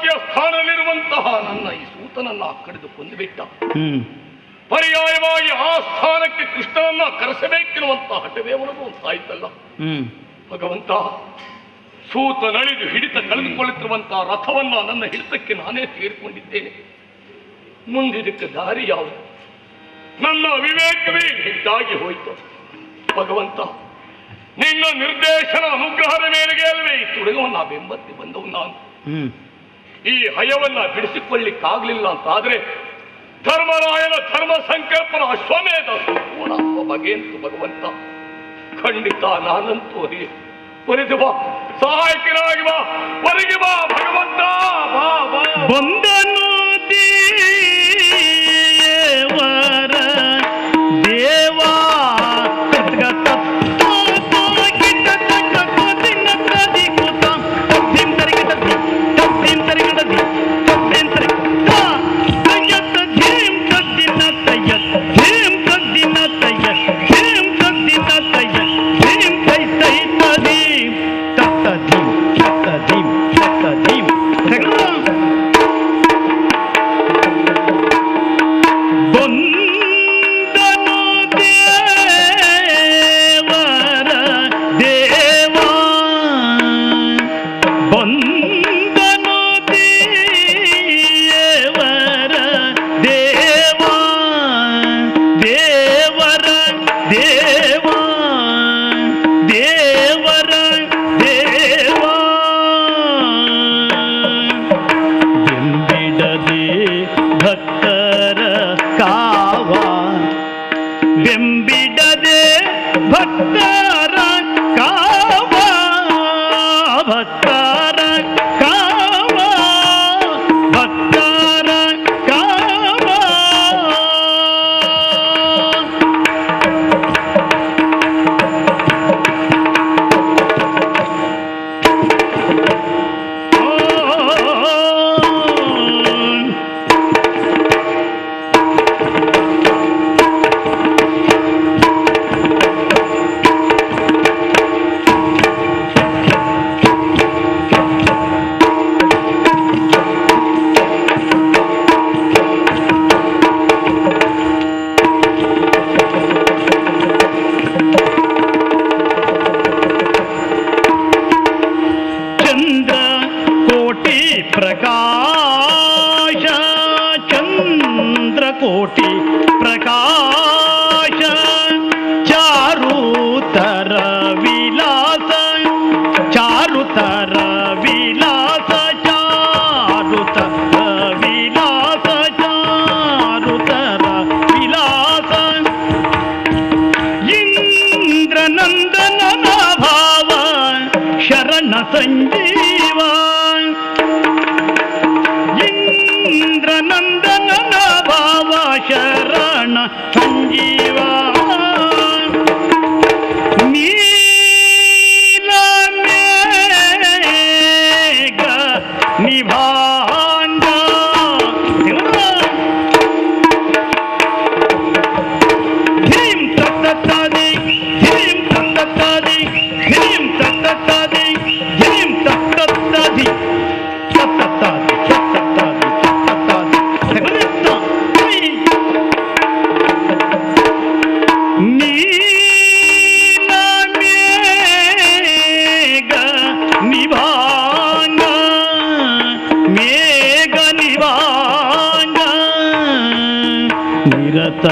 ಭಾಗ್ಯ ಸ್ಥಾನದಲ್ಲಿರುವಂತಹ ನನ್ನ ಈ ಸೂತನನ್ನ ಕಡಿದು ಕೊಂದುಬಿಟ್ಟ. ಪರ್ಯಾಯವಾಗಿ ಆ ಸ್ಥಾನಕ್ಕೆ ಕೃಷ್ಣನನ್ನ ಕರೆಸಬೇಕೆನ್ನುವಂತಹ ಹಠವೇ ಅವನದು ಅಂತಾಯ್ತಲ್ಲ. ಭಗವಂತ, ಸೂತ ನಳಿದು ಹಿಡಿತ ಕಳೆದುಕೊಳ್ಳುತ್ತಿರುವಂತಹ ರಥವನ್ನ ನನ್ನ ಹಿಡಿತಕ್ಕೆ ನಾನೇ ತೆಗೆದುಕೊಂಡಿದ್ದೇನೆ. ಮುಂದಿದಕ್ಕೆ ದಾರಿ ಯಾವುದು? ನನ್ನ ವಿವೇಕವೇ ಹೆಚ್ಚಾಗಿ ಹೋಯಿತು. ಭಗವಂತ, ನಿನ್ನ ನಿರ್ದೇಶನ ಅನುಗ್ರಹದ ಮೇರೆಗೆ ಅಲ್ವೇ ಈ ತುಡುಗವನ್ನ ಬೆಂಬತ್ತಿ ಬಂದವು ನಾನು. ಈ ಹಯವನ್ನ ಬಿಡಿಸಿಕೊಳ್ಳಿಕ್ಕಾಗ್ಲಿಲ್ಲ ಅಂತಾದ್ರೆ ಧರ್ಮರಾಯನ ಧರ್ಮ ಸಂಕಲ್ಪನ ಅಶ್ವಮೇಧ ಸಂಪೂರ್ಣ ಬಗೆಯಂತು. ಭಗವಂತ, ಖಂಡಿತ ನಾನಂತೂ ಹೊರಗೆ ಬಾ, ಸಹಾಯಕನಾಗಿ ಬಾ, ಹೊರಗೆ ಬಾ ಭಗವಂತ, ಬಾ ಬಾ. ಬಂದನು ದೇವರ ದೇವಾ ಸಂಜೀವ ಇಂದ್ರನಂದನ ಭಾವ ಶರಣ ಸಂಜೀವ ನೀಲ ಮೇಘ ನಿಭಾಂಗ ಹೀಂ ತತ್ತತ್ತಾದಿ ಹೀಂ ತತ್ತತ್ತಾದಿ ಹೀಂ ತತ್ತತ್ತಾದಿ ಹೀಂ ತತ್ತತ್ತಾದಿ ತತ್ತತ್ತಾದಿ ತತ್ತತ್ತಾದಿ ತತ್ತತ್ತಾದಿ ನೀಲ ಮೇಘ ನಿಭಾಂಗ ಮೇಘ ನಿಭಾಂಗ ನಿರತ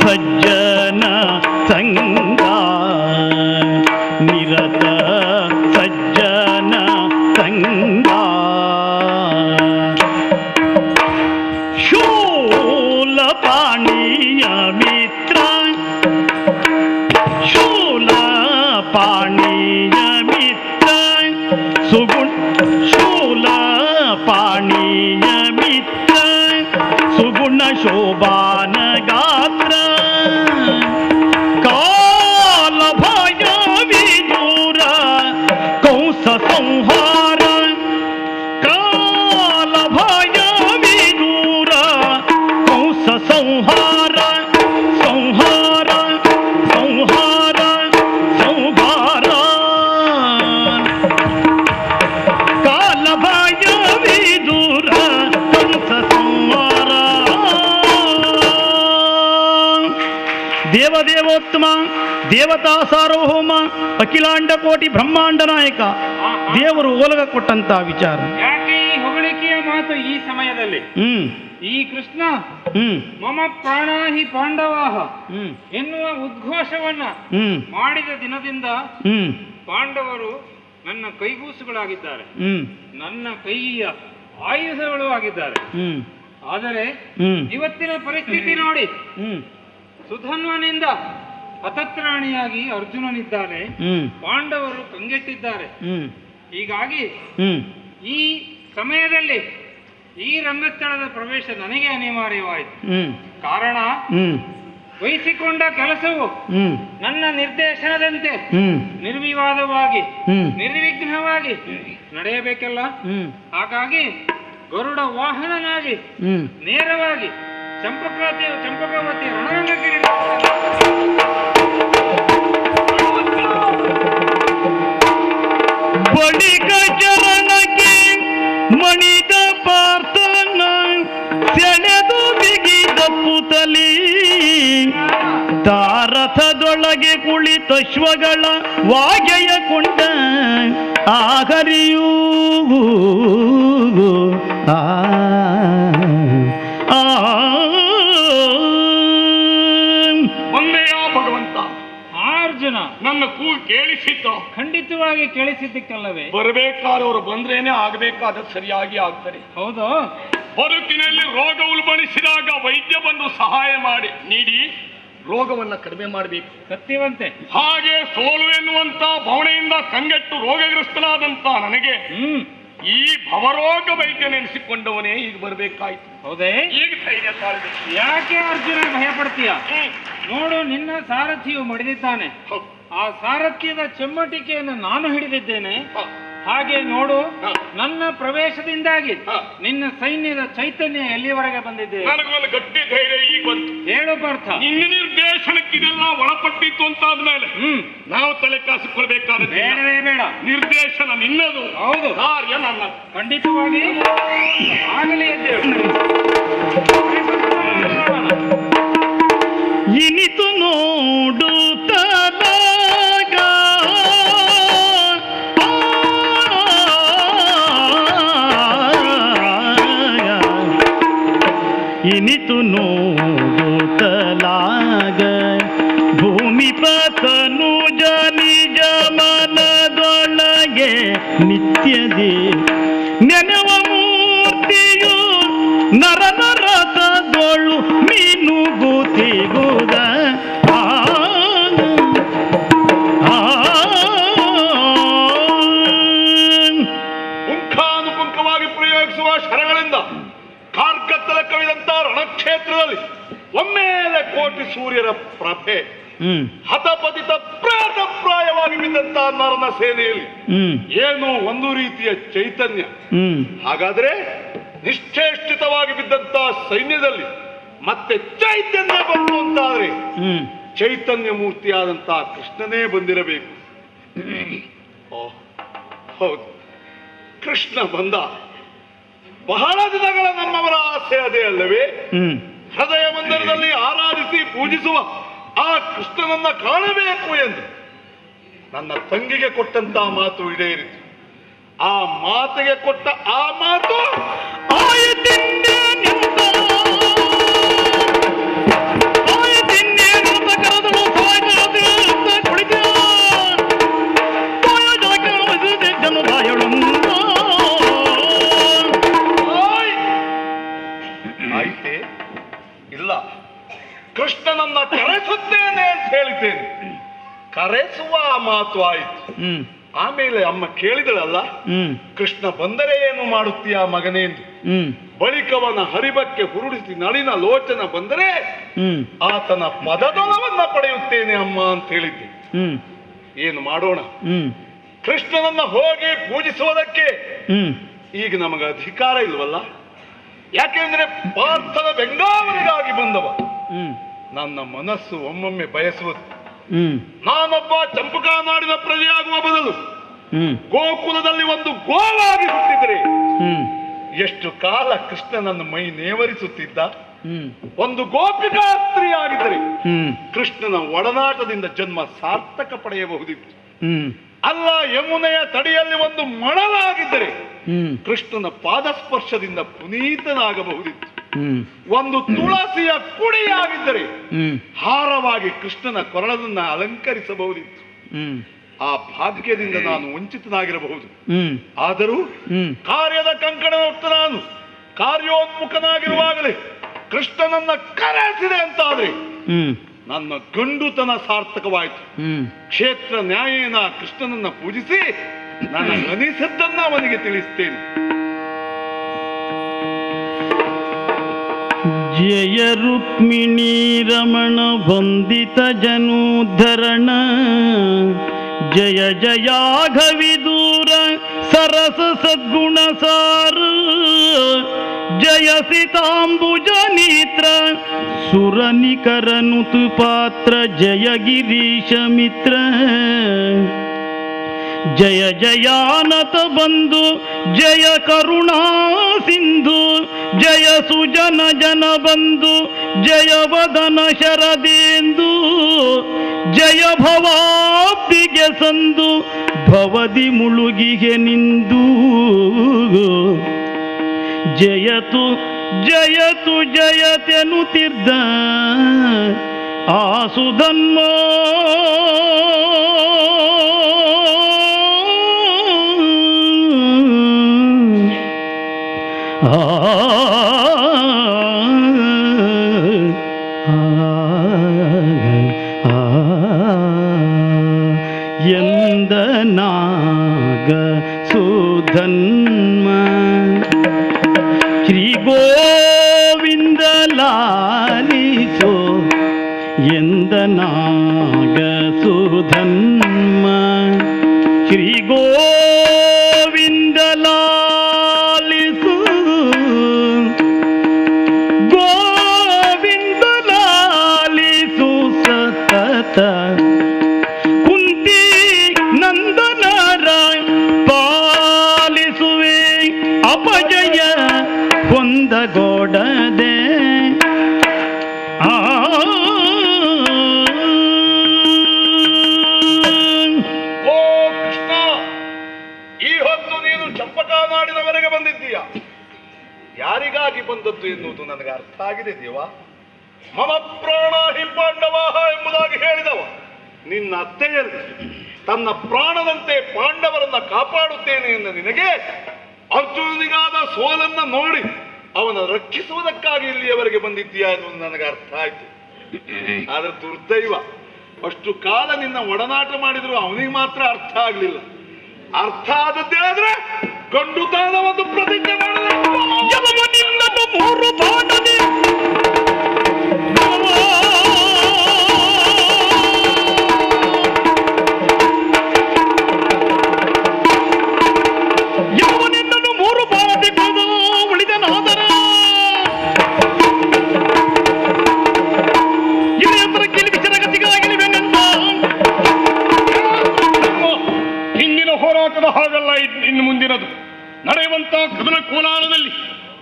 ಸಜ್ಜನ ಸಂಗ ನಿರತ ಸಜ್ಜನ ಸಂಗ ಶೂಲ ಪಾಣಿಯ ಮಿತ್ರ ಶೂಲ ಪಾಣಿಯ ಮಿತ್ರ ಸುಗುಣ ಶೂಲ ಪಾಣಿಯ ಮಿತ್ರ ಸುಗುಣ ಶೋಭಾನ ಗಾತ್ರ ಕಾಲ ಭಯ ವಿದೂರ ಕೌಸ ಸಂಹಾರ ಕಾಲ ಭಯ ವಿದೂರ ಕೌಸ ಸಂಹಾರ ಸಂಹಾರ ಸಂಹಾರ ಸಂಹಾರ ಕಾಲ ಭಯ ವಿದೂರ ದೇವೋತ್ತಮ ದೇವತಾ ಸಾರ್ವಭೌಮ ಅಖಿಲಾಂಡ ಕೋಟಿ ಬ್ರಹ್ಮಾಂಡ ನಾಯಕ ದೇವರು ಓಲಗ ಕೊಟ್ಟಂತ ವಿಚಾರ. ಯಾಕೆ ಈ ಹೊಗಳಿಕೆಯ ಮಾತು ಈ ಸಮಯದಲ್ಲಿ? ಈ ಕೃಷ್ಣ ಮಮ ಪ್ರಾಣಾಹಿ ಪಾಂಡವಾಹ ಎನ್ನುವ ಉದ್ಘೋಷವನ್ನ ಮಾಡಿದ ದಿನದಿಂದ ಪಾಂಡವರು ನನ್ನ ಕೈಗೂಸುಗಳಾಗಿದ್ದಾರೆ, ನನ್ನ ಕೈಯ ಆಯುಧಗಳು ಆಗಿದ್ದಾರೆ. ಆದರೆ ಇವತ್ತಿನ ಪರಿಸ್ಥಿತಿ ನೋಡಿ, ಸುಧನ್ವನಿಂದ ಹತತ್ರಾಣಿಯಾಗಿ ಅರ್ಜುನನಿದ್ದಾನೆ, ಪಾಂಡವರು ಕಂಗೆಟ್ಟಿದ್ದಾರೆ. ಹೀಗಾಗಿ ಈ ಸಮಯದಲ್ಲಿ ಈ ರಂಗಸ್ಥಳದ ಪ್ರವೇಶ ನನಗೆ ಅನಿವಾರ್ಯವಾಯಿತು. ಕಾರಣ ವಹಿಸಿಕೊಂಡ ಕೆಲಸವು ನನ್ನ ನಿರ್ದೇಶನದಂತೆ ನಿರ್ವಿವಾದವಾಗಿ ನಿರ್ವಿಘ್ನವಾಗಿ ನಡೆಯಬೇಕಲ್ಲ. ಹಾಗಾಗಿ ಗರುಡ ವಾಹನನಾಗಿ ನೇರವಾಗಿ ಚಂಪಕವತಿ ರಣರಂಗಕ್ಕೆ ಬಳಿಕ ಚರಣಕ್ಕೆ ಮಣಿದ ಪಾರ್ಥನ ಸೆಳೆದು ಬಿಗಿದಪ್ಪುತ್ತಲೀ ತಾರಥದೊಳಗೆ ಕುಳಿತಶ್ವಗಳ ವಾಗೆಯ ಕೊಂಡ ಆಹರಿಯೂ ಒಂದೆಯ ಭಗವಂತ ಅರ್ಜುನ, ನನ್ನ ಕೂಗು ಕೇಳಿಸಿದ್ದ? ಖಂಡಿತವಾಗಿ ಕೇಳಿಸಿದ್ದಕ್ಕಲ್ಲವೇ? ಬರಬೇಕಾದವರು ಬಂದ್ರೇನೆ ಆಗಬೇಕಾದ ಸರಿಯಾಗಿ ಆಗ್ತಾರೆ. ಹೌದು. ಬದುಕಿನಲ್ಲಿ ರೋಗ ಉಲ್ಬಣಿಸಿದಾಗ ವೈದ್ಯ ಬಂದು ಸಹಾಯ ಮಾಡಿ ನೀಡಿ ರೋಗವನ್ನ ಕಡಿಮೆ ಮಾಡಬೇಕು. ಸತ್ಯವಂತೆ. ಹಾಗೆ ಸೋಲು ಎನ್ನುವಂತ ಭಾವನೆಯಿಂದ ಕಂಗೆಟ್ಟು ರೋಗಗ್ರಸ್ತನಾದಂತ ನನಗೆ ಈ ಭವರೋಗ ವೈದ್ಯ ನೆನೆಸಿಕೊಂಡವನೇ ಈಗ ಬರಬೇಕಾಯ್ತು. ಹೌದೇ? ಈಗ ಧೈರ್ಯ ತಾಳ್ಬೇಕು. ಯಾಕೆ ಅರ್ಜುನ ಭಯ ಪಡ್ತೀಯ? ನೋಡು, ನಿನ್ನ ಸಾರಥಿಯು ಮಡಿದಿದ್ದಾನೆ. ಆ ಸಾರಥ್ಯದ ಚೆಮ್ಮಟಿಕೆಯನ್ನು ನಾನು ಹಿಡಿದಿದ್ದೇನೆ. ಹಾಗೆ ನೋಡು, ನನ್ನ ಪ್ರವೇಶದಿಂದಾಗಿ ನಿನ್ನ ಸೈನ್ಯದ ಚೈತನ್ಯ ಎಲ್ಲಿವರೆಗೆ ಬಂದಿದೆ. ನನಗೊಂದು ಗಟ್ಟಿ ಧೈರ್ಯ ಈಗ ಬಂತು. ಹೇಳು ಪಾರ್ಥ. ನಿನ್ನ ನಿರ್ದೇಶನಕ್ಕೆ ಇದೆಲ್ಲ ಒಳಪಟ್ಟಿತ್ತು ಅಂತ ಆದ್ಮೇಲೆ ನಾವು ತಲೆ ಕಾಸಿಕೊಳ್ಬೇಕಾದ ಬೇಡವೇ ಬೇಡ. ನಿರ್ದೇಶನ ನಿನ್ನದು, ಹೌದು, ಕಾರ್ಯ ನನ್ನ. ಖಂಡಿತವಾಗಿ ಆಗಲೇ ಇದ್ದೇವೆ. ಇನಿತು ನೋಡುತ್ತಲಾಗ ಇನಿತು ನೋಡುತ್ತಲಾಗ ಭೂಮಿಪತನು ನಿಜ ಮನದೊಳಗೆ ನಿತ್ಯದಿ ನೆನವ ಮೂರ್ತಿಯು ನರನರತದೊಳು ಮೀನುಗುತ್ತಿಗುದ ಪುಂಖಾನುಪುಂಖವಾಗಿ ಪ್ರಯೋಗಿಸುವ ಶರಗಳಿಂದ ಕಾರ್ಗತ್ತಲ ಕವಿದಂತ ರಣಕ್ಷೇತ್ರದಲ್ಲಿ ಒಮ್ಮೆಲೆ ಕೋಟಿ ಸೂರ್ಯರ ಪ್ರಭೆ ಹತಪತಿತ ಪ್ರಾಯವಾಗಿ ಬಿದ್ದಂತ ನರನ ಸೇನೆಯಲ್ಲಿ ಏನು ಒಂದು ರೀತಿಯ ಚೈತನ್ಯ. ಹಾಗಾದ್ರೆ ನಿಶ್ಚೇಷ್ಟಿತವಾಗಿ ಬಿದ್ದಂತ ಸೈನ್ಯದಲ್ಲಿ ಮತ್ತೆ ಚೈತನ್ಯ ಬಂತು ಅಂತಾದ್ರೆ ಚೈತನ್ಯ ಮೂರ್ತಿಯಾದಂತ ಕೃಷ್ಣನೇ ಬಂದಿರಬೇಕು. ಹೌದು, ಕೃಷ್ಣ ಬಂದ. ಬಹಳ ದಿನಗಳ ನಮ್ಮವರ ಆಸೆ ಅದೇ ಅಲ್ಲವೇ? ಹೃದಯ ಮಂದಿರದಲ್ಲಿ ಆರಾಧಿಸಿ ಪೂಜಿಸುವ ಆ ಕೃಷ್ಣನನ್ನ ಕಾಣಬೇಕು ಎಂದು ನನ್ನ ತಂಗಿಗೆ ಕೊಟ್ಟಂತ ಮಾತು ಈಡೇರಿತು. ಆ ಮಾತಿಗೆ ಕೊಟ್ಟ ಆ ಮಾತು ಆಯ್ತೆ ಇಲ್ಲ, ಕೃಷ್ಣನನ್ನ ಕರೆಸುತ್ತೇನೆ ಅಂತ ಹೇಳಿದ್ದೇನೆ. ಕರೆಸುವ ಮಾತು ಆಯ್ತು. ಆಮೇಲೆ ಅಮ್ಮ ಕೇಳಿದಳಲ್ಲ, ಕೃಷ್ಣ ಬಂದರೆ ಏನು ಮಾಡುತ್ತೀಯ ಮಗನೇ ಎಂದು. ಬಳಿಕವನ ಹರಿಬಕ್ಕೆ ಹುರುಡಿಸಿ ನಳಿನ ಲೋಚನ ಬಂದರೆ ಆತನ ಪದದೊಲವನ್ನ ಪಡೆಯುತ್ತೇನೆ ಅಮ್ಮ ಅಂತ ಹೇಳಿದ್ದೆ. ಏನು ಮಾಡೋಣ? ಕೃಷ್ಣನನ್ನ ಹೋಗಿ ಪೂಜಿಸುವುದಕ್ಕೆ ಈಗ ನಮಗೆ ಅಧಿಕಾರ ಇಲ್ವಲ್ಲ. ಯಾಕೆಂದ್ರೆ ಪಾರ್ಥನ ಬೆಂಗಾವಲಿಗಾಗಿ ಬಂದವ. ನನ್ನ ಮನಸ್ಸು ಒಮ್ಮೊಮ್ಮೆ ಬಯಸುವುದು ನಾನೊಬ್ಬ ಚಂಪಕಾ ನಾಡಿನ ಪ್ರಜೆಯಾಗುವ ಬದಲು ಗೋಕುಲದಲ್ಲಿ ಒಂದು ಗೋವಾಗಿ ಹುಟ್ಟಿದ್ರೆ ಎಷ್ಟು ಕಾಲ ಕೃಷ್ಣ ನನ್ನ ಮೈ ನೇವರಿಸುತ್ತಿದ್ದ. ಒಂದು ಗೋಪಿಕಾ ಸ್ತ್ರೀ ಆಗಿದ್ದರೆ ಹ್ಮ್ ಕೃಷ್ಣನ ಒಡನಾಟದಿಂದ ಜನ್ಮ ಸಾರ್ಥಕ ಪಡೆಯಬಹುದಿತ್ತು. ಹ್ಮ್ ಅಲ್ಲ, ಯಮುನೆಯ ತಡಿಯಲ್ಲಿ ಒಂದು ಮಣಲಾಗಿದ್ದರೆ ಹ್ಮ್ ಕೃಷ್ಣನ ಪಾದಸ್ಪರ್ಶದಿಂದ ಪುನೀತನಾಗಬಹುದಿತ್ತು. ಹ್ಮ್ ಒಂದು ತುಳಸಿಯ ಕುಡಿಯಾಗಿದ್ದರೆ ಹ್ಮ್ ಹಾರವಾಗಿ ಕೃಷ್ಣನ ಕೊರಳನ್ನ ಅಲಂಕರಿಸಬಹುದಿತ್ತು. ಹ್ಮ್ ಆ ಭಾಗ್ಯದಿಂದ ನಾನು ವಂಚಿತನಾಗಿರಬಹುದು. ಹ್ಮ್ ಆದರೂ ಹ್ಮ್ ಕಾರ್ಯದ ಕಂಕಣ ಹೊತ್ತು ನಾನು ಕಾರ್ಯೋನ್ಮುಖನಾಗಿರುವಾಗಲೇ ಕೃಷ್ಣನನ್ನ ಕರೆಸಿದೆ ಅಂತಾದ್ರೆ ಹ್ಮ್ ನನ್ನ ಗಂಡುತನ ಸಾರ್ಥಕವಾಯಿತು. ಹ್ಮ್ ಕ್ಷೇತ್ರ ನ್ಯಾಯೇನ ಕೃಷ್ಣನನ್ನ ಪೂಜಿಸಿ ನನ್ನ ಅನಿಸದ್ದನ್ನ ಅವನಿಗೆ ತಿಳಿಸ್ತೇನೆ. ಜಯ ರುಕ್ಮಿಣಿ ರಮಣ ವಂದಿತ ಜನೋದ್ಧರಣ ಜಯ ಜಯಾಘವಿದೂರ ಸರಸ ಸದ್ಗುಣ ಸಾರ ಜಯ ಸಿತಾಂಬುಜ ನೇತ್ರ ಸುರನಿಕರ ನುತು ಪಾತ್ರ ಜಯ ಗಿರೀಶ ಮಿತ್ರ ಜಯ ಜಯಾನತ ಬಂಧು ಜಯ ಕರುಣಾ ಸಿಂಧು ಜಯ ಸುಜನ ಜನ ಬಂಧು ಜಯ ವದನ ಶರದೇಂದು ಜಯ ಭವಾಬ್ದಿಗೆ ಸಂದು ಭವದಿ ಮುಳುಗಿಗೆ ನಿಂದು ಜಯತು ಜಯತು ಜಯತೆನುತಿರ್ದ ಆಸುಧನ್ಮೋ ಎಂದ ನಾಗ ಸುಧನ್ಮ ಶ್ರೀ ಗೋವಿಂದ ಲಾಲಿಸೋ ಎಂದ ನಾಗ ಸುಧನ್ಮ ಶ್ರೀ ಗೋವಿಂದ ಲಾಲಿಸು ಗೋವಿಂದ ಲಾಲಿಸು ಸತತ ಕುಂತಿ ನಂದನರಾಯ ಪಾಲಿಸುವೆ ಅಪಜಯ ಹೊಂದಗೋಡದೆ ಓ ಕೃಷ್ಣ, ಈ ಹೊತ್ತು ನೀನು ಚಂಪಕಾನಾಡಿನವರೆಗೆ ಬಂದಿದ್ದೀಯ. ಯಾರಿಗಾಗಿ ಬಂದದ್ದು ಎನ್ನುವುದು ನನಗೆ ಅರ್ಥ ಆಗಿದೆ ದೇವ. ಮಮ ಪ್ರಾಣ ಹಿ ಪಾಂಡವಾಹ ಎಂಬುದಾಗಿ ಹೇಳಿದವ ನಿನ್ನ ಅತ್ತೆಯಲ್ಲಿ ತನ್ನ ಪ್ರಾಣದಂತೆ ಪಾಂಡವರನ್ನ ಕಾಪಾಡುತ್ತೇನೆ ಎನ್ನ ನಿನಗೆ ಅರ್ಜುನಿಗಾದ ಸೋಲನ್ನ ನೋಡಿ ಅವನ ರಕ್ಷಿಸುವುದಕ್ಕಾಗಿ ಇಲ್ಲಿಯವರೆಗೆ ಬಂದಿದ್ದೀಯಾ ಎನ್ನುವುದು ನನಗೆ ಅರ್ಥ ಆಯ್ತು. ಆದ್ರೆ ದುರ್ದೈವ, ಅಷ್ಟು ಕಾಲ ನಿನ್ನ ಒಡನಾಟ ಮಾಡಿದ್ರು ಅವನಿಗೆ ಮಾತ್ರ ಅರ್ಥ ಆಗ್ಲಿಲ್ಲ. ಅರ್ಥ ಆದದ್ದೇ ಆದ್ರೆ ಗಂಡುತನದ ಒಂದು ಪ್ರತಿಜ್ಞೆ ಮಾಡಬೇಕು. ಮೂರು ಬಾಣನೆ ಯವನಿಂದನು ಮೂರು ಬಾಣತಿ ಉಳಿದನಾದರ ಇಳಿಯಂತರ ಗೆಲುವಿನ ಗತಿಗಾಗಿಲಿವೆನೆಂದ ಹಿಂದಿನ ಹೋರಾಟದ ಹಾಗಲ್ಲ ಇನ್ನು ಮುಂದಿನದು. ನಡೆಯುವಂತ ಕದನ ಕೋಲಾರದಲ್ಲಿ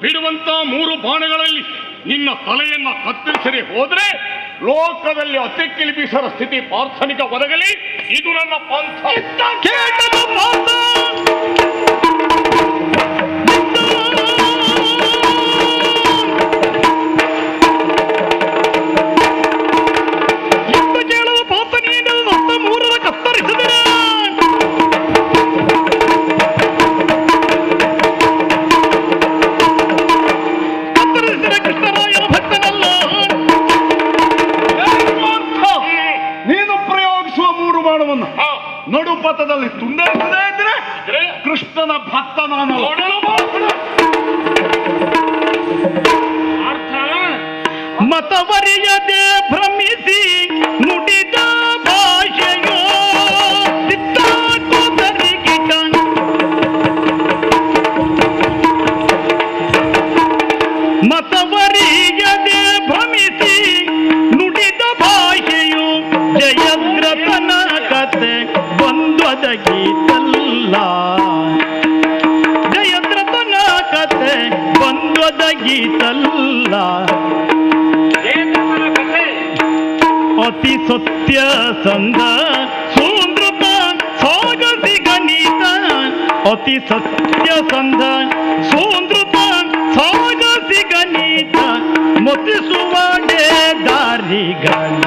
ಬಿಡುವಂತ ಮೂರು ಬಾಣಗಳಲ್ಲಿ ನಿನ್ನ ತಲೆಯನ್ನ ಕತ್ತರಿಸದೆ ಹೋದ್ರೆ ಲೋಕದಲ್ಲಿ ಅತಿ ಕಿಲಿಬಿಸರ ಸ್ಥಿತಿ ಪಾರ್ಥನಿಕ ಒದಗಲಿ. ಇದು ನನ್ನ ಪಂಥ. ಕೇಟದ ಪಾದ ಎಂಬ ಕೇಳುವ ಪಾಪ ನೀನು ಮತ್ತ ಮೂರರ ಕತ್ತರಿಸಿದರೆ ಕತ್ತರಿಸಿದ ಕೃಷ್ಣರಾಯನ ಭಕ್ತನಲ್ಲ. ನೀನು ಪ್ರಯೋಗಿಸುವ ಮೂರು ಬಾಣವನ್ನು ನಡುಪಥದಲ್ಲಿ ತುಂಡರಿಸದೇ ಇದ್ರೆ ಕೃಷ್ಣನ ಭಕ್ತ ನಾನು. ಅರ್ಥ ಮತವರಿಯದೆ ಭ್ರಮಿಸಿ ನುಡಿದ ಭಾಷೆಯೋ ಸಿದ್ಧಾರ್ಥರಿಗಿಟ ಮತವರಿಯದೆ ಭ್ರಮಿಸಿ ನುಡಿದ ಭಾಷೆಯು ಜಯದ್ರತನ ಕತೆ ಬಂದ್ವದಗೀತಲ್ಲ. ಜಯದ್ರತನ ಕತೆ ಬಂದ್ವದಗೀತಲ್ಲ. ಅತಿ ಸತ್ಯ ಸಂದ ಸೂಂದ್ರತ ಸಾಗಸಿ ಗಣಿತ ಅತಿ ಸತ್ಯ ಸಂದ ಸೂಂದ್ರತ ಸಾಗಸಿ ಗಣಿತ ಮತಿಸುವ ದಾರಿಗಳ